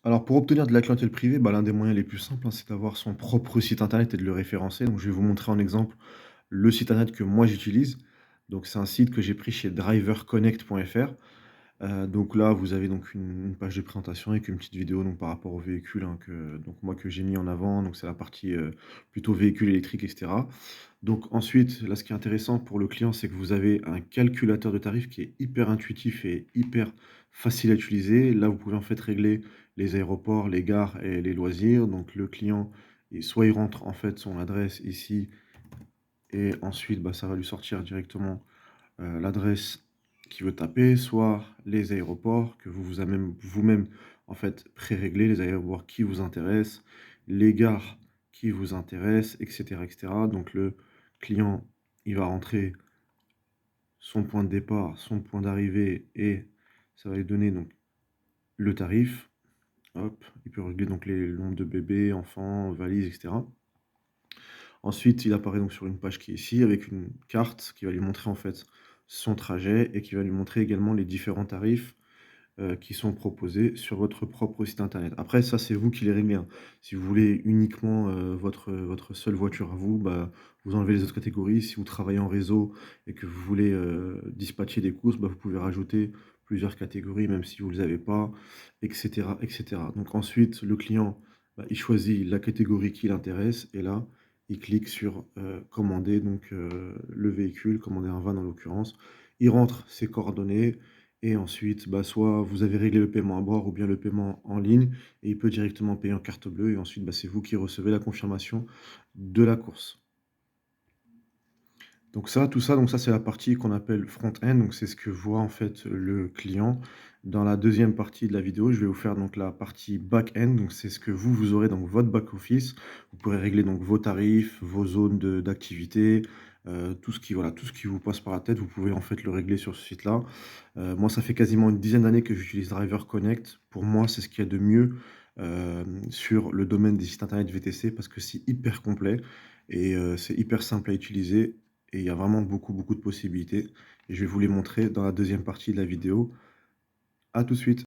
Alors pour obtenir de la clientèle privée, bah, l'un des moyens les plus simples, hein, c'est d'avoir son propre site internet et de le référencer. Donc je vais vous montrer en exemple le site internet que moi j'utilise. Donc c'est un site que j'ai pris chez driverconnect.fr. Donc là, vous avez donc une page de présentation avec une petite vidéo donc par rapport au véhicule, hein, que j'ai mis en avant. Donc c'est la partie, plutôt véhicule électrique et cetera. Donc ensuite, là, ce qui est intéressant pour le client, c'est que vous avez un calculateur de tarifs qui est hyper intuitif et hyper facile à utiliser. Là, vous pouvez en fait régler les aéroports, les gares et les loisirs. Donc le client, et soit il rentre en fait son adresse ici et ensuite, bah, ça va lui sortir directement, l'adresse qu'il veut taper, soit les aéroports que vous avez même vous-même, en fait, pré-réglés, les aéroports qui vous intéressent, les gares qui vous intéressent et cetera. Donc le client, il va rentrer son point de départ, son point d'arrivée et ça va lui donner donc le tarif. Hop, il peut régler donc le nombre de bébés, enfants, valises et cetera. Ensuite, il apparaît donc sur une page qui est ici avec une carte qui va lui montrer en fait son trajet et qui va lui montrer également les différents tarifs, qui sont proposés sur votre propre site internet. Après ça, c'est vous qui les réglez, hein. Si vous voulez uniquement, votre seule voiture à vous, bah, vous enlevez les autres catégories. Si vous travaillez en réseau et que vous voulez, dispatcher des courses, bah, vous pouvez rajouter plusieurs catégories même si vous ne les avez pas et cetera et cetera. Donc ensuite, le client, bah, il choisit la catégorie qui l'intéresse et là, il clique sur, commander donc, le véhicule, commander un van en l'occurrence. Il rentre ses coordonnées et ensuite, bah, soit vous avez réglé le paiement à bord ou bien le paiement en ligne et il peut directement payer en carte bleue et ensuite, bah, c'est vous qui recevez la confirmation de la course. Donc ça, tout ça, donc ça, c'est la partie qu'on appelle front-end, donc c'est ce que voit en fait le client. Dans la deuxième partie de la vidéo, je vais vous faire donc la partie back-end, donc c'est ce que vous aurez dans votre back-office. Vous pourrez régler donc vos tarifs, vos zones d'activité, tout ce qui, voilà, tout ce qui vous passe par la tête, vous pouvez en fait le régler sur ce site-là. Moi, ça fait quasiment une dizaine d'années que j'utilise Driver Connect. Pour moi, c'est ce qu'il y a de mieux, sur le domaine des sites internet VTC parce que c'est hyper complet et c'est hyper simple à utiliser et il y a vraiment beaucoup, beaucoup de possibilités et je vais vous les montrer dans la deuxième partie de la vidéo. À tout de suite.